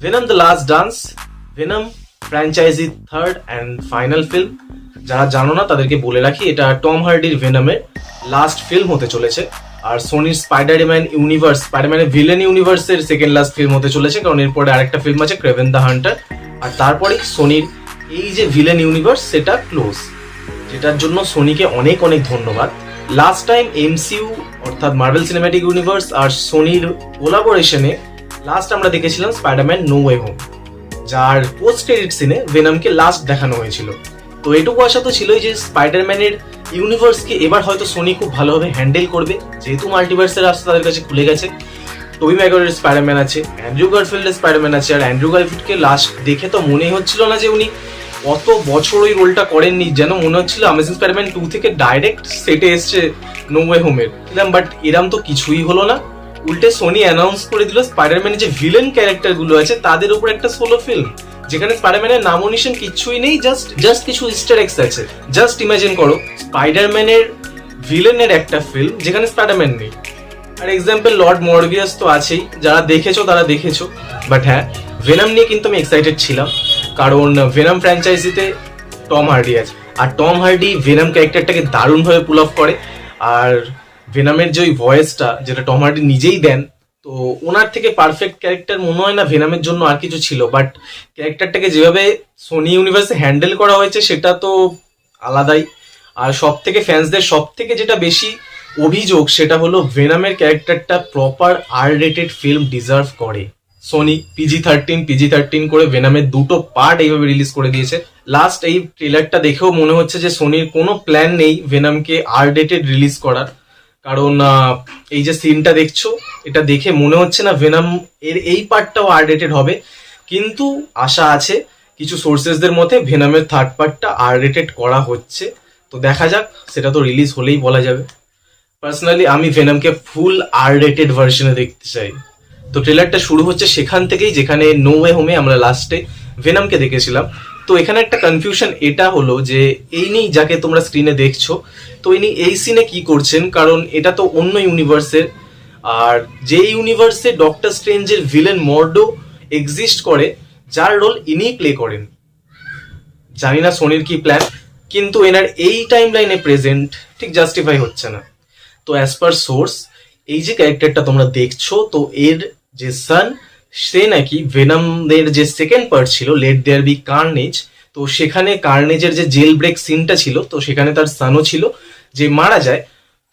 Venom the last dance, venom franchise third and final film. যারা জানো না তাদেরকে বলে রাখি, এটা টম হার্ডির ভেনমের লাস্ট ফিল্ম হতে চলেছে। আর সোনির স্পাইডারম্যান ইউনিভার্স, স্পাইডারম্যানের ভিলেন ইউনিভার্সের সেকেন্ড লাস্ট ফিল্ম হতে চলেছে, কারণ এরপরে আরেকটা ফিল্ম আছে ক্রেভেন দ্য হান্টার। আর তারপরেই সোনির এই যে ভিলেন ইউনিভার্স সেটা ক্লোজ, যেটার জন্য সোনিকে অনেক অনেক ধন্যবাদ। লাস্ট টাইম এমসিইউ অর্থাৎ মার্ভেল সিনেম্যাটিক ইউনিভার্স আর সোনির কোলাবোরেশনে লাস্ট আমরা দেখেছিলাম স্পাইডারম্যান নো ওয়ে হোম, যার পোস্ট ক্রেডিট সিনে ভেনমকে লাস্ট দেখানো হয়েছিল। তো এটুকু আশা তো ছিলই যে স্পাইডারম্যানের ইউনিভার্সকে এবার হয়তো সোনি খুব ভালোভাবে হ্যান্ডেল করবে, যেহেতু মাল্টিভার্সের রাস্তা তাদের কাছে খুলে গেছে। টবি ম্যাগুয়ারের স্পাইডারম্যান আছে, অ্যান্ড্রু গারফিল্ডের স্পাইডারম্যান আছে, আর অ্যান্ড্রু গারফিল্ডকে লাস্ট দেখে তো মনেই হচ্ছিল না যে উনি অত বছর ওই রোলটা করেননি, যেন মনে হচ্ছিল অ্যামেজিং স্পাইডারম্যান 2 থেকে ডাইরেক্ট সেটে এসছে নো ওয়ে হোমের। বাট এরম তো কিছুই হলো না, উল্টে সোনি অ্যানাউন্স করে দিল স্পাইডারম্যানের যে ভিলেন ক্যারেক্টার গুলো আছে তাদের উপর একটা সোলো ফিল্ম, যেখানে স্পাইডারম্যানের নামোনিশন কিছুই নেই, জাস্ট কিছু ইস্টার এগস আছে। জাস্ট ইমাজিন করো স্পাইডারম্যানের ভিলেনের একটা ফিল্ম যেখানে স্পাইডারম্যান নেই। আর এক্সাম্পল লর্ড মরবিয়াস তো আছেই, যারা দেখেছো তারা দেখেছো। বাট হ্যাঁ, ভেনম নিয়ে কিন্তু আমি এক্সাইটেড ছিলাম, কারণ ভেনম ফ্র্যাঞ্চাইজিতে টম হার্ডি আছে, আর টম হার্ডি ভেনম ক্যারেক্টারটাকে দারুণভাবে পুল অফ করে। আর ভেনামের যে ওই ভয়েসটা, যেটা টম হার্ডি নিজেই দেন, তো ওনার থেকে পারফেক্ট ক্যারেক্টার মনে হয় না ভেনামের জন্য আর কিছু ছিল। বাট ক্যারেক্টারটাকে যেভাবে সোনি ইউনিভার্সে হ্যান্ডেল করা হয়েছে সেটা তো আলাদাই। আর সব থেকে ফ্যান্সদের সব থেকে যেটা বেশি অভিযোগ সেটা হলো ভেনামের ক্যারেক্টারটা প্রপার আর রেটেড ফিল্ম ডিজার্ভ করে। সোনি পিজি-13 করে ভেনামের দুটো পার্ট এইভাবে রিলিজ করে দিয়েছে। লাস্ট এই ট্রেলারটা দেখেও মনে হচ্ছে যে সোনির কোনো প্ল্যান নেই ভেনামকে আর রেটেড রিলিজ করার, কারণ এই যে সিনটা দেখছো এটা দেখে মনে হচ্ছে না ভেনাম এর এই পার্টটাও আর রেটেড হবে। কিন্তু আশা আছে কিছু সোর্সেসদের মতে ভেনামের থার্ড পার্টটা আর রেটেড করা হচ্ছে, তো দেখা যাক, সেটা তো রিলিজ হলেই বলা যাবে। পার্সোনালি আমি ভেনামকে ফুল আর রেটেড ভার্সনে দেখতে চাই। তো ট্রেলারটা শুরু হচ্ছে সেখান থেকেই যেখানে নো ওয়ে হোমে আমরা লাস্টে ভেনামকে দেখেছিলাম। তো এখানে একটা কনফিউশন এটা হলো যে ইনি যাকে তোমরা স্ক্রিনে দেখছো, তো ইনি এই সিনে কি করছেন, কারণ এটা তো অন্য ইউনিভার্সের। আর যে ইউনিভার্সে ডক্টর স্ট্রেঞ্জের ভিলেন মর্ডো এক্সিস্ট করে, যার রোল ইনি প্লে করেন। জানি না সোনির কি প্ল্যান, কিন্তু এনার এই টাইম লাইনে প্রেজেন্ট ঠিক জাস্টিফাই হচ্ছে না। তো অ্যাজ পার সোর্স এই যে ক্যারেক্টারটা তোমরা দেখছো, তো এর যে সান, সে নাকি ভেনামের যে সেকেন্ড পার্ট ছিল লেট দেয়ার বি কার্নেজ, তো সেখানে কার্নেজের যে জেল ব্রেক সিনটা ছিল, তো সেখানে তার সানও ছিল যে মারা যায়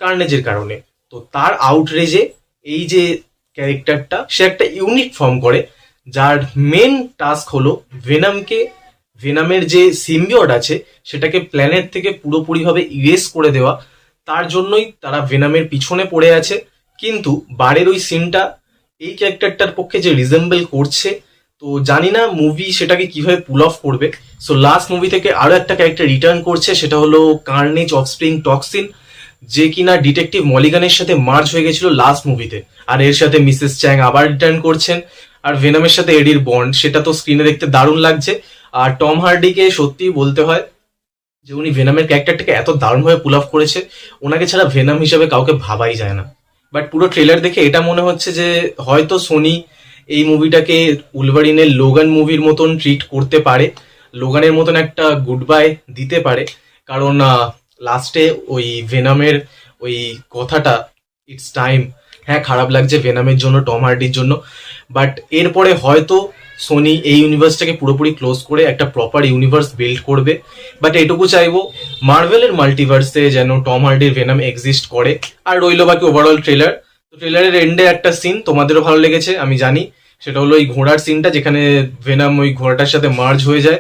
কার্নেজের কারণে। তো তার আউটরেজে এই যে ক্যারেক্টারটা সে একটা ইউনিট ফর্ম করে, যার মেন টাস্ক হলো ভেনামের যে সিম্বিয়ট আছে সেটাকে প্ল্যানেট থেকে পুরোপুরিভাবে ইরেজ করে দেওয়া। তার জন্যই তারা ভেনামের পিছনে পড়ে আছে। কিন্তু বারের ওই সিনটা এই ক্যারেক্টারটার পক্ষে যে রিজেম্বল করছে, তো জানি না মুভি সেটাকে কিভাবে পুল অফ করবে। সো লাস্ট মুভি থেকে আরো একটা ক্যারেক্টার রিটার্ন করছে, সেটা হলো কার্নেজ অফস্প্রিং টক্সিন, যে কিনা ডিটেকটিভ মলিগানের সাথে মার্জ হয়ে গেছিল লাস্ট মুভিতে। আর এর সাথে মিসেস চ্যাং আবার রিটার্ন করছেন, আর ভেনামের সাথে এডির বন্ড, সেটা তো স্ক্রিনে দেখতে দারুণ লাগছে। আর টম হার্ডিকে সত্যিই বলতে হয় যে উনি ভেনামের ক্যারেক্টারটাকে এত দারুণভাবে পুল অফ করেছে, ওনাকে ছাড়া ভেনাম হিসাবে কাউকে ভাবাই যায় না। বাট পুরো ট্রেলার দেখে এটা মনে হচ্ছে যে হয়তো সোনি এই মুভিটাকে উলভারিনের লোগান মুভির মতন ট্রিট করতে পারে, লোগানের মতন একটা গুড বাই দিতে পারে। কারণ লাস্টে ওই ভেনামের ওই কথাটা, ইটস টাইম, হ্যাঁ খারাপ লাগছে ভেনামের জন্য, টম হার্ডির জন্য। বাট এরপরে হয়তো সোনি এই ইউনিভার্সটাকে পুরোপুরি ক্লোজ করে একটা প্রপার ইউনিভার্স বিল্ড করবে। বাট এটুকু চাইবো মার্ভেলের মাল্টিভার্সে যেন টম হার্ডির ভেনাম এক্সিস্ট করে। আর রইল বাকি ওভারঅল ট্রেলার। তো ট্রেলারের এন্ডে একটা সিন তোমাদেরও ভালো লেগেছে আমি জানি, সেটা হলো ওই ঘোড়ার সিনটা, যেখানে ভেনাম ওই ঘোড়াটার সাথে মার্জ হয়ে যায়,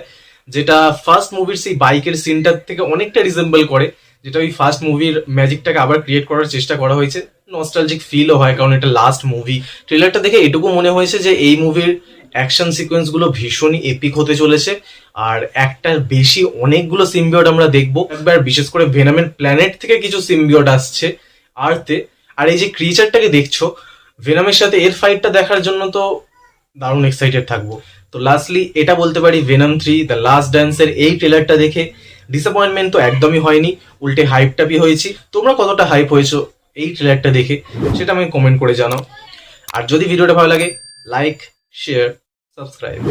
যেটা ফার্স্ট মুভির সেই বাইকের সিনটার থেকে অনেকটা রিজেম্বল করে, যেটা ওই ফার্স্ট মুভির ম্যাজিকটাকে আবার ক্রিয়েট করার চেষ্টা করা হয়েছে। নস্টালজিক ফিলও হয়, কারণ এটা লাস্ট মুভি। ট্রেলারটা দেখে এটুকু মনে হয়েছে যে এই মুভির অ্যাকশন সিকোয়েন্স গুলো ভীষণই এপিক হতে চলেছে, আর একটার বেশি অনেকগুলো সিম্বিয়ট আমরা দেখবো। একবার বিশেষ করে ভেনামের প্ল্যানেট থেকে কিছু সিম্বিয়ট আসছে আর্থে। আর এই যে ক্রিয়েচারটাকে দেখছো ভেনামের সাথে, এর ফাইটটা দেখার জন্য তো দারুণ এক্সাইটেড থাকবো। তো লাস্টলি এটা বলতে পারি, ভেনম 3 দ্য লাস্ট ডান্সের এই ট্রেলারটা দেখে ডিসঅ্যাপয়েন্টমেন্ট তো একদমই হয়নি, উল্টে হাইপটাপই হয়েছি। তোমরা কতটা হাইপ হয়েছো এই ট্রেলারটা দেখে সেটা আমাকে কমেন্ট করে জানাও। আর যদি ভিডিওটা ভালো লাগে, লাইক, শেয়ার, সাবস্ক্রাইব।